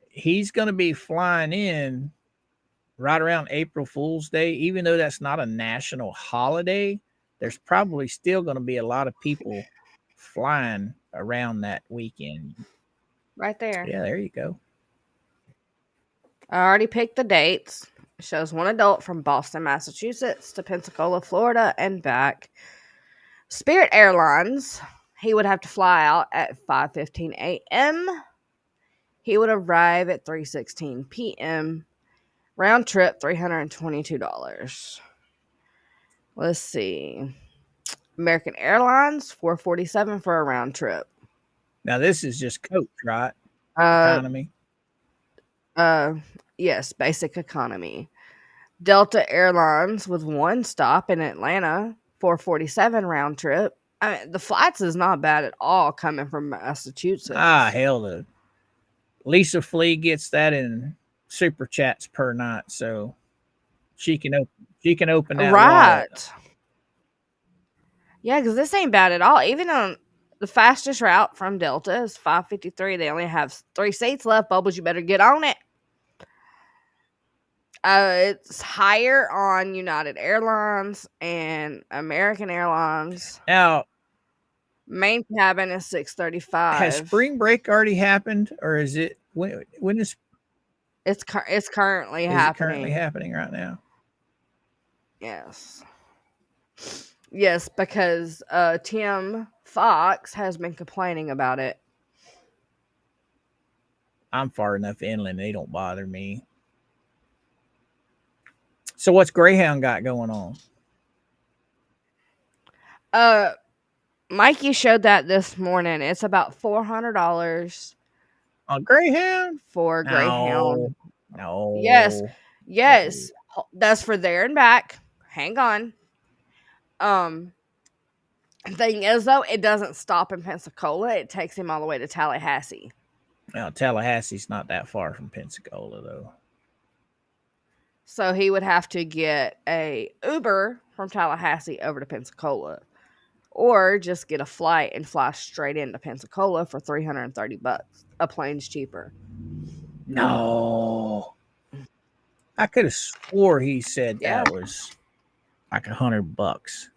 he's going to be flying in right around April Fool's Day. Even though that's not a national holiday, there's probably still going to be a lot of people flying around that weekend. Right there. Yeah, there you go. I already picked the dates. It shows one adult from Boston, Massachusetts to Pensacola, Florida, and back. Spirit Airlines, he would have to fly out at 5:15 a.m. He would arrive at 3:16 p.m. Round trip, $322. Let's see. American Airlines, $447 for a round trip. Now this is just coach, right? Economy. Yes, basic economy. Delta Airlines with one stop in Atlanta, $447 round trip. I mean, the flights is not bad at all coming from Massachusetts. Hell, the Lisa Flea gets that in super chats per night, so she can open that right. wallet. Yeah, because this ain't bad at all. Even on the fastest route from Delta is 5:53. They only have 3 seats left. Bubbles, you better get on it. It's higher on United Airlines and American Airlines. Now, main cabin is $635. has spring break already happened, or is it when is It's currently is happening. it currently happening right now? Yes. Yes, because Tim Fox has been complaining about it. I'm far enough inland; they don't bother me. So, what's Greyhound got going on? Mikey showed that this morning. It's about $400 On Greyhound? for Greyhound. No. Yes. That's for there and back. Hang on. Thing is though, it doesn't stop in Pensacola. It takes him all the way to Tallahassee. Now, Tallahassee's not that far from Pensacola, though. So he would have to get a Uber from Tallahassee over to Pensacola, or just get a flight and fly straight into Pensacola for $330. A plane's cheaper. No. I could have swore he said Yeah. that was like $100.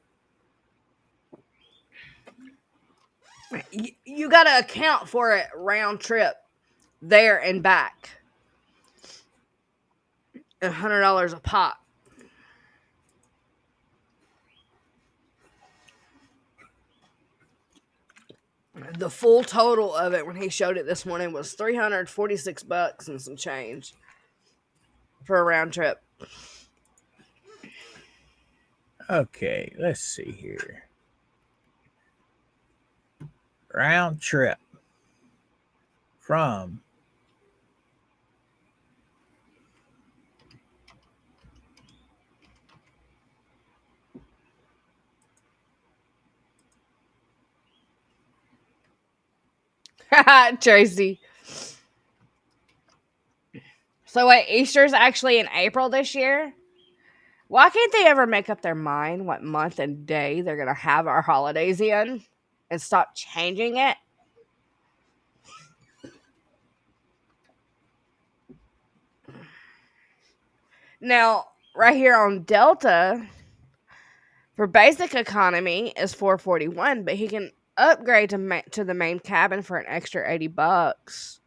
You got to account for it round trip there and back. $100 a pop. The full total of it when he showed it this morning was $346 and some change for a round trip. Okay, let's see here. Round trip from Tracy. So wait, Easter's actually in April this year? Why can't they ever make up their mind what month and day they're going to have our holidays in and stop changing it? Now, right here on Delta, for basic economy is $441, but he can upgrade to the main cabin for an extra $80.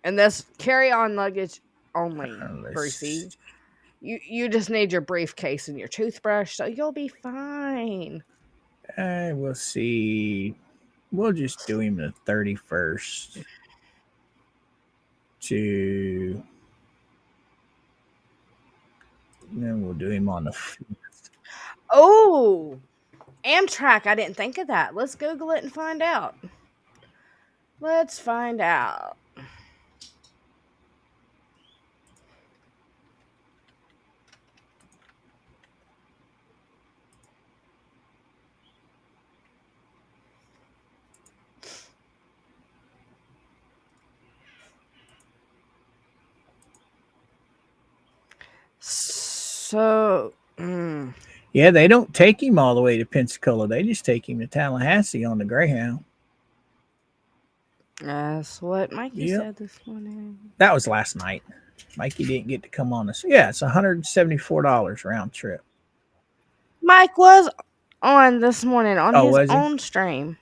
And this carry-on luggage only, Brucey. You just need your briefcase and your toothbrush, so you'll be fine. We'll see. We'll just do him the 31st to. Then we'll do him on the 5th. Oh, Amtrak. I didn't think of that. Let's Google it and find out. Let's find out. So, Yeah, they don't take him all the way to Pensacola. They just take him to Tallahassee on the Greyhound. That's what Mikey said this morning. That was last night. Mikey didn't get to come on this. Yeah, it's $174 round trip. Mike was on this morning on his own stream.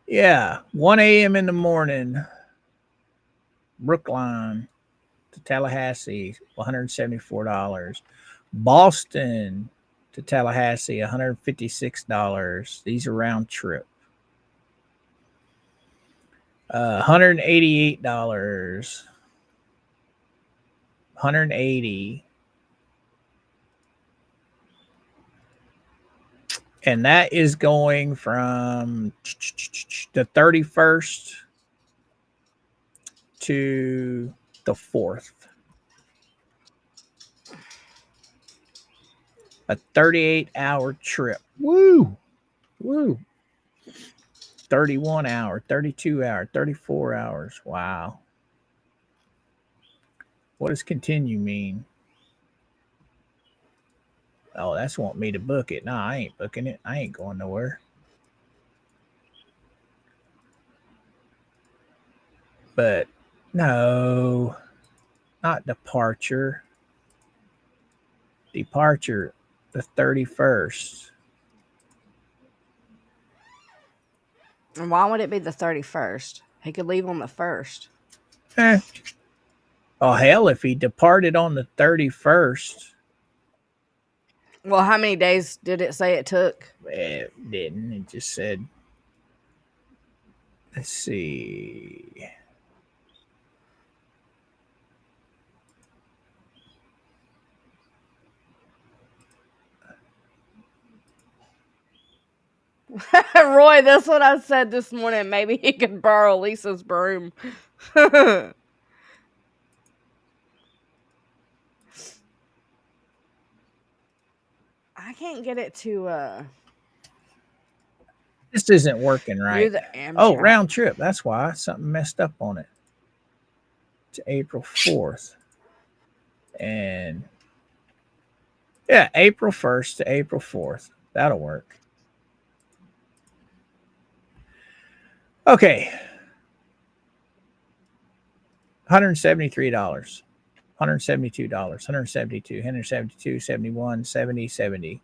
Yeah, 1 a.m. in the morning, Brookline to Tallahassee, $174. Boston to Tallahassee, $156. These are round trip. $188. $180. And that is going from the 31st to the 4th. A 38-hour trip. Woo! Woo! 31 hour, 32 hour, 34 hours. Wow. What does continue mean? Oh, that's want me to book it. No, I ain't booking it. I ain't going nowhere. But no, not departure. Departure, the 31st. And why would it be the 31st? He could leave on the 1st. Oh, hell, if he departed on the 31st. Well, how many days did it say it took? It didn't. It just said, let's see. Roy, that's what I said this morning. Maybe he could borrow Lisa's broom. I can't get it to This isn't working Do right. the Oh, Amtrak. round trip. That's why something messed up on it. To April 4th. And yeah, April 1st to April 4th. That'll work. Okay. $173. $172, $172, $172, 71, 70, 70.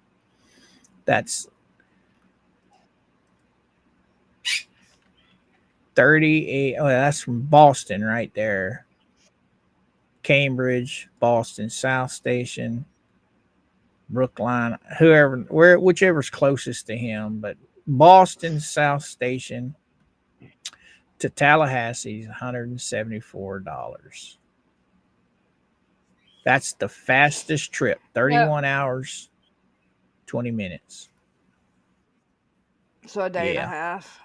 That's 38. Oh, that's from Boston right there. Cambridge, Boston South Station, Brookline, whichever's closest to him, but Boston South Station to Tallahassee is $174. That's the fastest trip. 31 hours, 20 minutes. So a day and a Yeah. half.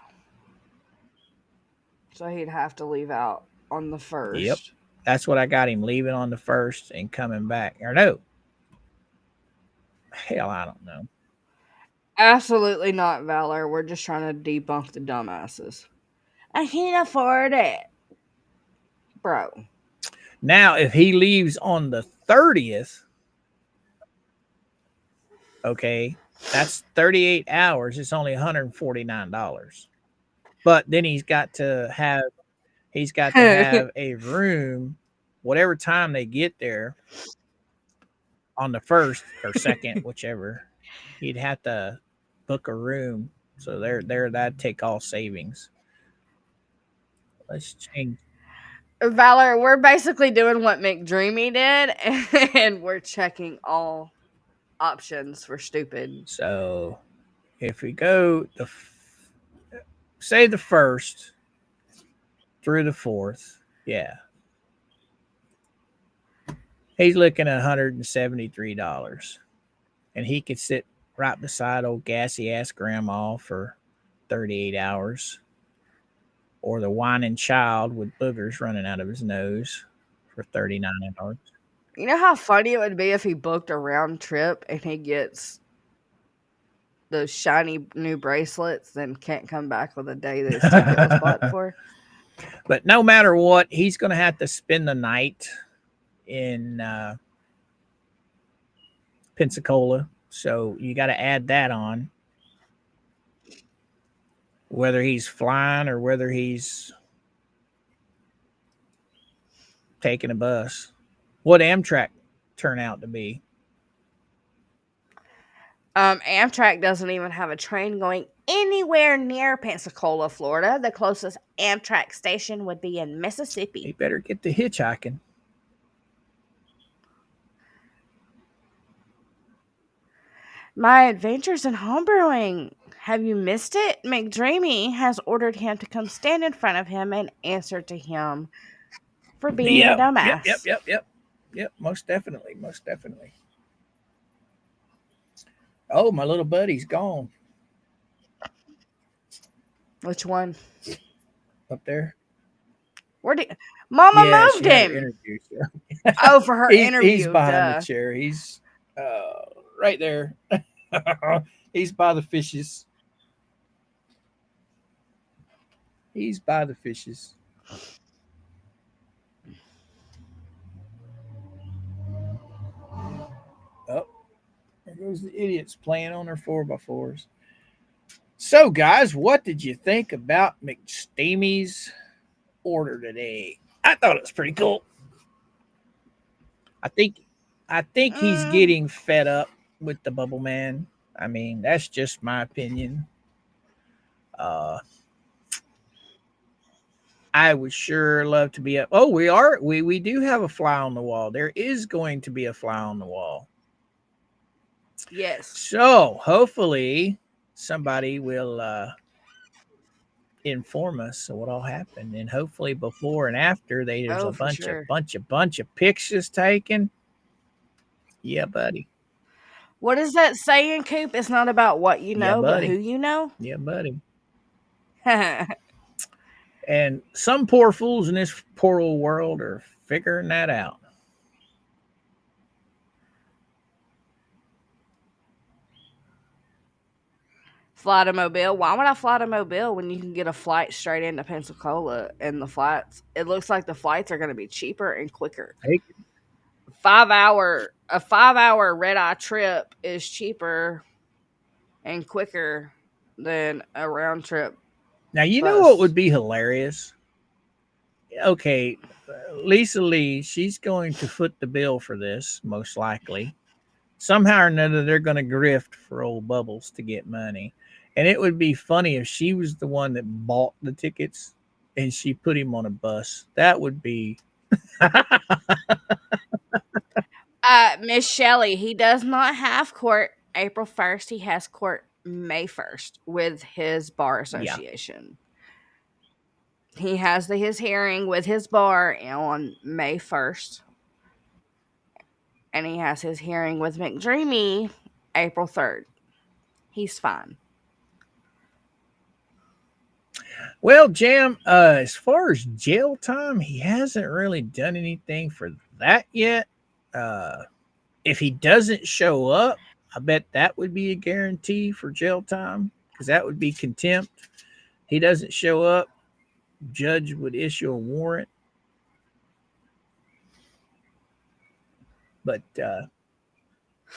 So he'd have to leave out on the 1st. Yep. That's what I got him leaving on the 1st and coming back. Or no. Hell, I don't know. Absolutely not, Valor. We're just trying to debunk the dumbasses. I can't afford it. Bro. Now, if he leaves on the 30th, okay, that's 38 hours. It's only $149. But then he's got to have a room, whatever time they get there on the 1st or 2nd, whichever. He'd have to book a room. So that'd take all savings. Let's change. Valor, we're basically doing what McDreamy did, and we're checking all options for stupid. So if we go say the 1st through the 4th, yeah, he's looking at $173, and he could sit right beside old gassy ass grandma for 38 hours, or the whining child with boogers running out of his nose for 39 hours. You know how funny it would be if he booked a round trip and he gets those shiny new bracelets, then can't come back with a day that his ticket was bought for? But no matter what, he's going to have to spend the night in Pensacola. So you got to add that on. Whether he's flying or whether he's taking a bus. What Amtrak turn out to be? Amtrak doesn't even have a train going anywhere near Pensacola, Florida. The closest Amtrak station would be in He Mississippi. better get to hitchhiking. My adventures in homebrewing. Have you missed it? McDreamy has ordered him to come stand in front of him and answer to him for being a dumbass. Yep. Most definitely. Oh, my little buddy's gone. Which one? Up there. Where did Mama Yeah, moved she had her him? interview, so. Oh, for her interview. He's behind duh. the chair. He's right there. He's by the fishes. He's by the fishes. Oh, there goes the idiots playing on their 4x4s. So, guys, what did you think about McSteamy's order today? I thought it was pretty cool. I think he's getting fed up with the Bubble Man. I mean, that's just my opinion. I would sure love to be we do have a fly on the wall. There is going to be a fly on the wall. Yes. So hopefully somebody will inform us of what all happened, and hopefully before and after there's a bunch of pictures taken. Yeah, buddy. What is that saying, Coop? It's not about what you know, but who you know. Yeah, buddy. And some poor fools in this poor old world are figuring that out. Fly to Mobile. Why would I fly to Mobile when you can get a flight straight into Pensacola? And the flights, it looks like the flights are going to be cheaper and quicker. Hey, A 5 hour red eye trip is cheaper and quicker than a round trip now, you know what bus. would be hilarious? Okay, Lisa Lee, she's going to foot the bill for this, most likely. Somehow or another, they're going to grift for old Bubbles to get money. And it would be funny if she was the one that bought the tickets and she put him on a bus. That would be. Miss Shelley, he does not have court April 1st. He has court May 1st with his bar Yeah. association. He has his hearing with his bar on May 1st. And he has his hearing with McDreamy April 3rd. He's fine. Well, Jam, as far as jail time, he hasn't really done anything for that yet. If he doesn't show up, I bet that would be a guarantee for jail time because that would be contempt. He doesn't show up, judge would issue a warrant. But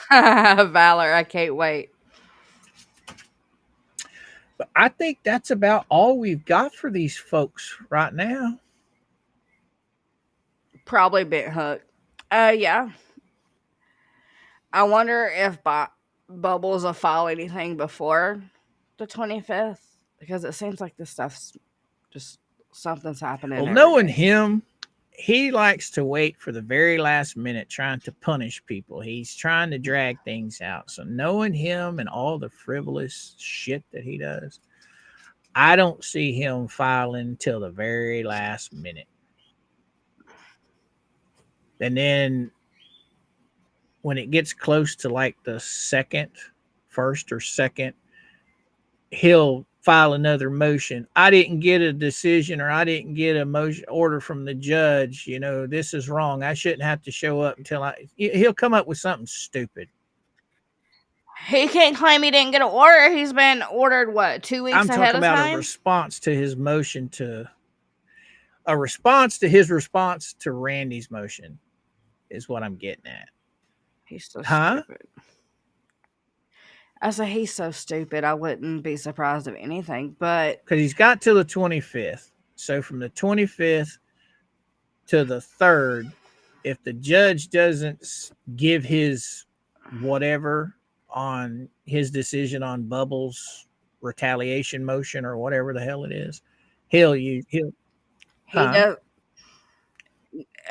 Valor, I can't wait. But I think that's about all we've got for these folks right now. Probably Bent Hook. Yeah. I wonder if Bubbles will file anything before the 25th because it seems like this stuff's just something's happening. Well, knowing him, he likes to wait for the very last minute trying to punish people. He's trying to drag things out. So knowing him and all the frivolous shit that he does, I don't see him filing till the very last minute. And then when it gets close to like the first or second, he'll file another motion. I didn't get a decision or I didn't get a motion order from the judge. You know, this is wrong. I shouldn't have to show up until he'll come up with something stupid. He can't claim he didn't get an order. He's been ordered, 2 weeks I'm ahead talking of about time? a response to his motion a response to his response to Randy's motion is what I'm getting at. He's so stupid. I say he's so stupid. I wouldn't be surprised of anything, but because he's got till the 25th. So from the 25th to the 3rd, if the judge doesn't give his whatever on his decision on Bubbles' retaliation motion or whatever the hell it is, he does.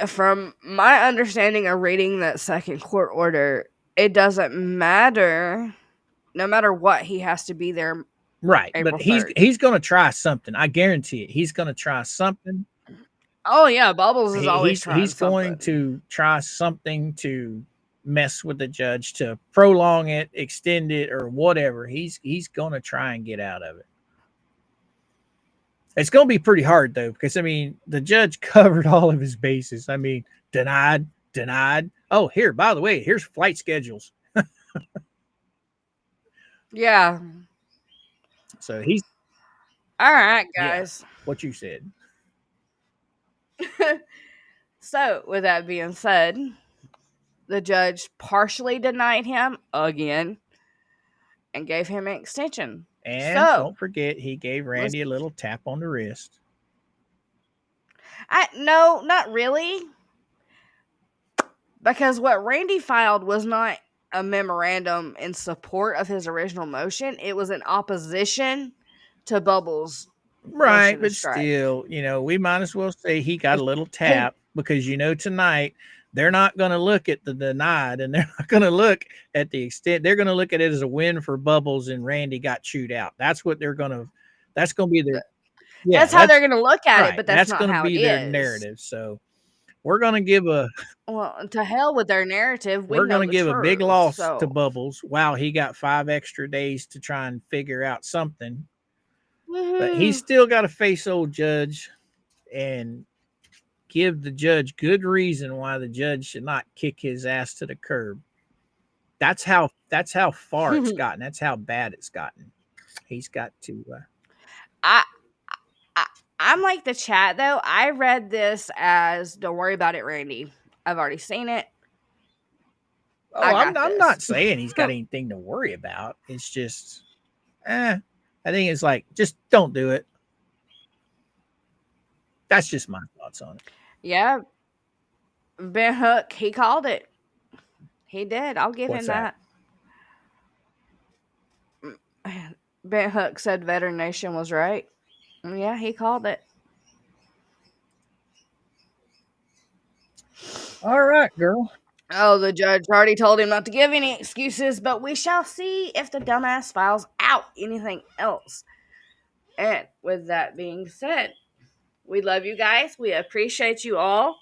From my understanding of reading that second court order, it doesn't matter. No matter what, he has to be there. Right, April but 3rd. he's going to try something. I guarantee it. He's going to try something. Oh yeah, Bubbles is always trying. He's going to try something to mess with the judge, to prolong it, extend it, or whatever. He's going to try and get out of it. It's going to be pretty hard though, because I mean, the judge covered all of his bases. I mean, denied. Oh, here, by the way, here's flight schedules. Yeah. So he's all right, guys. Yeah, what you said. So, with that being said, the judge partially denied him again and gave him an extension. And don't forget, he gave Randy a little tap on the wrist. No, not really. Because what Randy filed was not a memorandum in support of his original motion. It was in opposition to Bubbles. Right, but still, we might as well say he got a little tap because, tonight they're not going to look at the denied and they're not going to look at the extent. They're going to look at it as a win for Bubbles and Randy got chewed out. That's what that's going to be their. Yeah, that's how they're going to look at it, but that's not going how to be their narrative. So we're going to give to hell with their narrative. We're going to give a big loss to Bubbles. Wow, he got 5 extra days to try and figure out something. But he's still got to face old judge and give the judge good reason why the judge should not kick his ass to the curb. That's how far it's gotten. That's how bad it's gotten. he's got to. I, I I'm like the chat though. I read this as don't worry about it, Randy. I've already seen it. Oh, I'm this. not saying he's got anything to worry about. It's just, I think it's like just don't do it. That's just my thoughts on it. Yeah, Ben Hook, he called it. He did. I'll give What's him that. Ben Hook said Veteran Nation was right. Yeah, he called it. All right, girl. Oh, the judge already told him not to give any excuses, but we shall see if the dumbass files out anything else. And with that being said, we love you guys. We appreciate you all.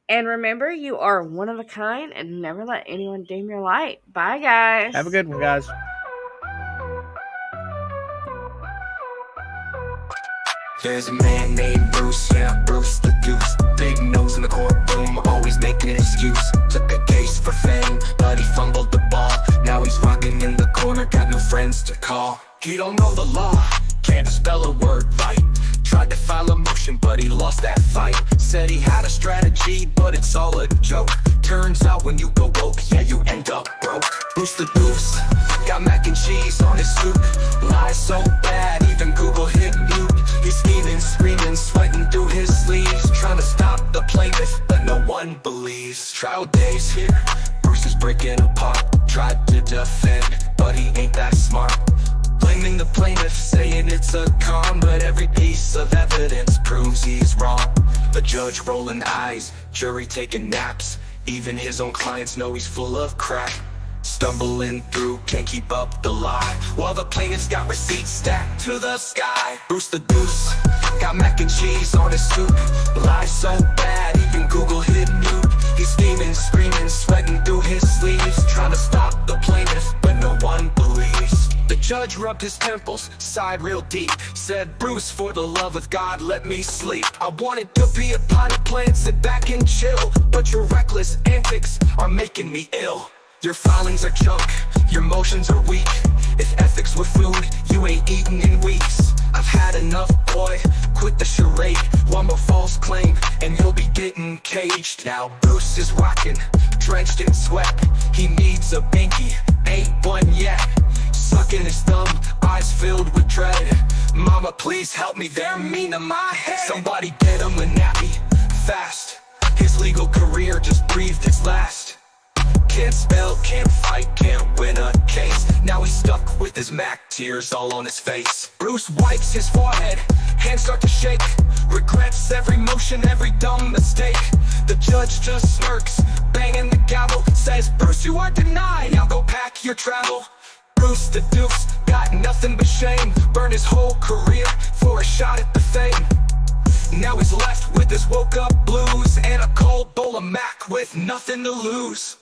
And remember, you are one of a kind and never let anyone dim your light. Bye, guys. Have a good one, guys. There's a man named Bruce, yeah, Bruce the Goose. Big nose in the courtroom, always making an excuse. Took a case for fame, but he fumbled the ball. Now he's rocking in the corner, got no friends to call. He don't know the law, can't spell a word right. Tried to file a motion, but he lost that fight. Said he had a strategy, but it's all a joke. Turns out when you go woke, yeah, you end up broke. Bruce the Goose, got mac and cheese on his soup. Lies so bad, even Google hit mute. He's scheming, screaming, sweating through his sleeves, trying to stop the plaintiff, but no one believes. Trial days here, Bruce is breaking apart. Tried to defend, but he ain't that smart. Blaming the plaintiff, saying it's a con, but every piece of evidence proves he's wrong. The judge rolling eyes, jury taking naps. Even his own clients know he's full of crap. Stumbling through, can't keep up the lie, while the plaintiff's got receipts stacked to the sky. Bruce the Goose, got mac and cheese on his soup. Lies so bad, even Google hit mute. He's scheming, screaming, sweating through his sleeves, trying to stop the plaintiff, but no one believes. The judge rubbed his temples, sighed real deep, said, Bruce, for the love of God, let me sleep. I wanted to be a potted plant, sit back and chill, but your reckless antics are making me ill. Your filings are junk, your motions are weak. If ethics were food, you ain't eaten in weeks. I've had enough, boy, quit the charade. One more false claim, and he'll be getting caged. Now Bruce is rocking, drenched in sweat. He needs a binky, ain't one yet. Sucking his thumb, eyes filled with dread. Mama, please help me, they're mean to my head. Somebody get him a nappy, fast. His legal career just breathed its last. Can't spell, can't fight, can't win a case. Now he's stuck with his Mac, tears all on his face. Bruce wipes his forehead, hands start to shake. Regrets every motion, every dumb mistake. The judge just smirks, banging the gavel. Says, Bruce, you are denied, now go pack your travel. Bruce the Deuce, got nothing but shame. Burned his whole career for a shot at the fame. Now he's left with his woke up blues and a cold bowl of Mac with nothing to lose.